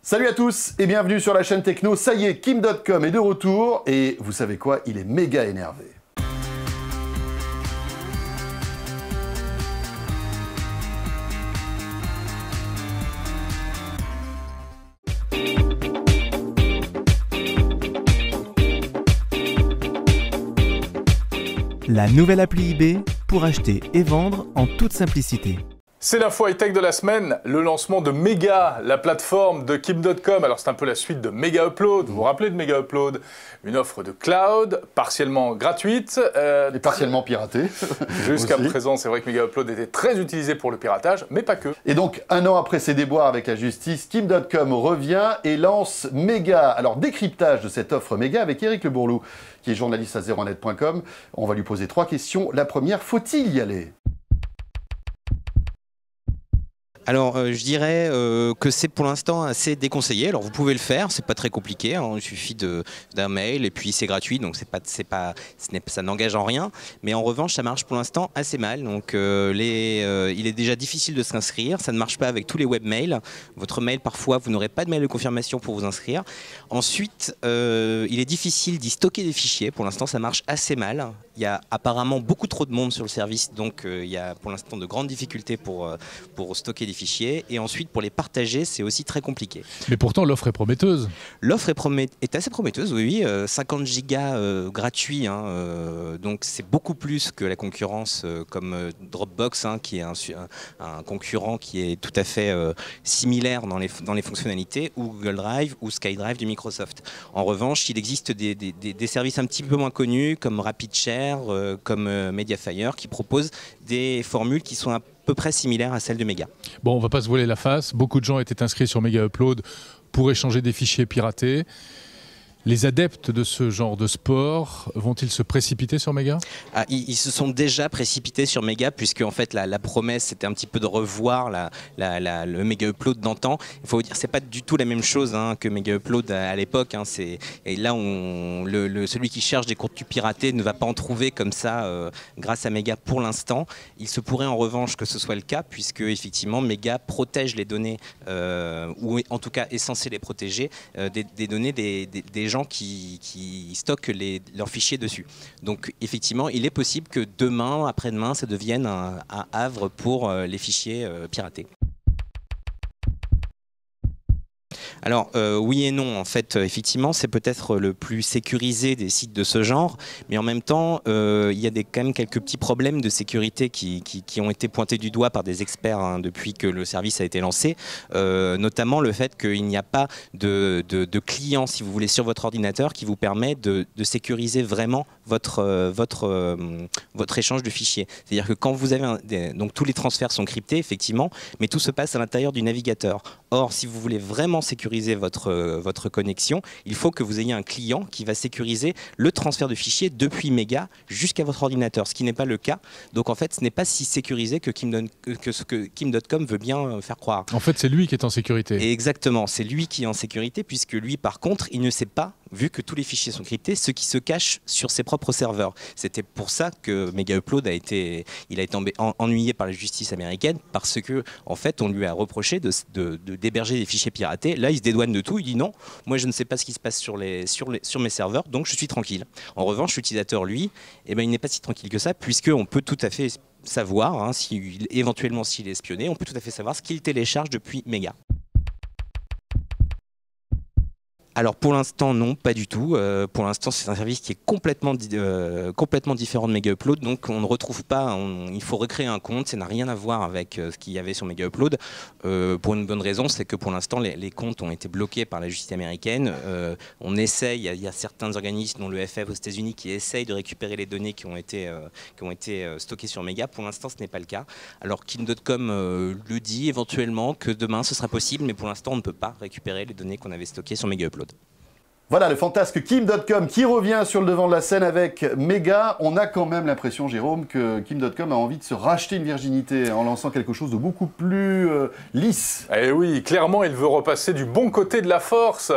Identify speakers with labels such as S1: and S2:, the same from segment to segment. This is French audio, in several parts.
S1: Salut à tous et bienvenue sur la chaîne Techno. Ça y est, Kim.com est de retour et vous savez quoi, il est méga énervé.
S2: La nouvelle appli eBay pour acheter et vendre en toute simplicité.
S3: C'est l'info high-tech de la semaine, le lancement de Mega, la plateforme de Kim.com. Alors c'est un peu la suite de Mega Upload, vous vous rappelez de Mega Upload? Une offre de cloud, partiellement gratuite.
S1: Et partiellement piratée.
S3: Jusqu'à présent, c'est vrai que Mega Upload était très utilisé pour le piratage, mais pas que.
S1: Et donc, un an après ses déboires avec la justice, Kim.com revient et lance Mega. Alors, décryptage de cette offre Mega avec Eric Le Bourlou, qui est journaliste à zeronet.com. On va lui poser 3 questions. La première, faut-il y aller ?
S4: Alors, je dirais que c'est pour l'instant assez déconseillé. Alors, vous pouvez le faire, c'est pas très compliqué. Hein, il suffit d'un mail et puis c'est gratuit, donc ça n'engage en rien. Mais en revanche, ça marche pour l'instant assez mal. Donc, il est déjà difficile de s'inscrire. Ça ne marche pas avec tous les webmails. Votre mail, parfois, vous n'aurez pas de mail de confirmation pour vous inscrire. Ensuite, il est difficile d'y stocker des fichiers. Pour l'instant, ça marche assez mal. Il y a apparemment beaucoup trop de monde sur le service, donc il y a pour l'instant de grandes difficultés pour stocker des fichiers. Et ensuite, pour les partager, c'est aussi très compliqué.
S5: Mais pourtant, l'offre est prometteuse.
S4: L'offre est assez prometteuse, oui. 50 gigas gratuits, hein, donc c'est beaucoup plus que la concurrence comme Dropbox, hein, qui est un concurrent qui est tout à fait similaire dans les fonctionnalités, ou Google Drive ou SkyDrive du Microsoft. En revanche, il existe des services un petit peu moins connus, comme RapidShare, comme Mediafire, qui proposent des formules qui sont à peu près similaires à celles de Mega.
S5: Bon, on ne va pas se voiler la face. Beaucoup de gens étaient inscrits sur Mega Upload pour échanger des fichiers piratés. Les adeptes de ce genre de sport vont-ils se précipiter sur Mega ?
S4: Ils se sont déjà précipités sur Mega, puisque en fait la promesse c'était un petit peu de revoir le Mega Upload d'antan. Il faut vous dire, c'est pas du tout la même chose, hein, que Mega Upload à l'époque. Hein, et là, celui qui cherche des contenus piratés ne va pas en trouver comme ça grâce à Mega pour l'instant. Il se pourrait en revanche que ce soit le cas, puisque effectivement Mega protège les données, ou en tout cas est censé les protéger, des données des gens qui stockent leurs fichiers dessus. Donc effectivement, il est possible que demain, après-demain, ça devienne un havre pour les fichiers piratés. Alors oui et non, en fait, effectivement, c'est peut-être le plus sécurisé des sites de ce genre, mais en même temps, il y a quand même quelques petits problèmes de sécurité qui ont été pointés du doigt par des experts, hein, depuis que le service a été lancé, notamment le fait qu'il n'y a pas de client, si vous voulez, sur votre ordinateur qui vous permet de sécuriser vraiment votre échange de fichiers. C'est-à-dire que quand vous avez donc tous les transferts sont cryptés, effectivement, mais tout se passe à l'intérieur du navigateur. Or, si vous voulez vraiment sécuriser votre connexion, il faut que vous ayez un client qui va sécuriser le transfert de fichiers depuis Mega jusqu'à votre ordinateur, ce qui n'est pas le cas. Donc en fait, ce n'est pas si sécurisé que ce que Kim.com veut bien faire croire.
S5: En fait, c'est lui qui est en sécurité.
S4: Et exactement, c'est lui qui est en sécurité, puisque lui, par contre, il ne sait pas, vu que tous les fichiers sont cryptés, ce qui se cache sur ses propres serveurs. C'était pour ça que Mega Upload a été ennuyé par la justice américaine, parce que en fait, on lui a reproché d'héberger des fichiers piratés. Là, il se dédouane de tout. Il dit non, moi je ne sais pas ce qui se passe sur mes serveurs, donc je suis tranquille. En revanche, l'utilisateur, lui, il n'est pas si tranquille que ça, puisqu'on peut tout à fait savoir, hein, éventuellement s'il est espionné, on peut tout à fait savoir ce qu'il télécharge depuis Mega. Alors pour l'instant non, pas du tout. Pour l'instant c'est un service qui est complètement différent de Mega Upload, donc on ne retrouve pas, il faut recréer un compte, ça n'a rien à voir avec ce qu'il y avait sur Mega Upload, pour une bonne raison, c'est que pour l'instant les comptes ont été bloqués par la justice américaine. On essaye, il y a certains organismes dont le FF aux États-Unis qui essayent de récupérer les données qui ont été stockées sur Mega. Pour l'instant ce n'est pas le cas. Alors Kim.com le dit éventuellement que demain ce sera possible, mais pour l'instant on ne peut pas récupérer les données qu'on avait stockées sur Mega Upload.
S1: Voilà, le fantasque Kim.com qui revient sur le devant de la scène avec Mega. On a quand même l'impression, Jérôme, que Kim.com a envie de se racheter une virginité en lançant quelque chose de beaucoup plus lisse.
S3: Eh oui, clairement, il veut repasser du bon côté de la force,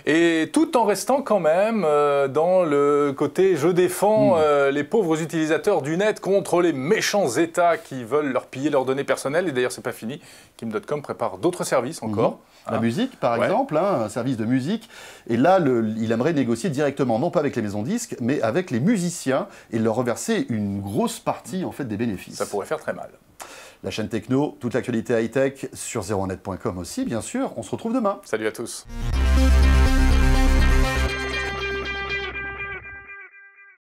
S3: et tout en restant quand même dans le côté « je défends les pauvres utilisateurs du net contre les méchants États qui veulent leur piller leurs données personnelles ». Et d'ailleurs, c'est pas fini. Kim.com prépare d'autres services encore.
S1: La musique, par exemple, un service de musique. Et là, il aimerait négocier directement, non pas avec les maisons disques, mais avec les musiciens et leur reverser une grosse partie en fait, des bénéfices.
S3: Ça pourrait faire très mal.
S1: La chaîne techno, toute l'actualité high-tech sur 01net.com aussi, bien sûr. On se retrouve demain.
S3: Salut à tous.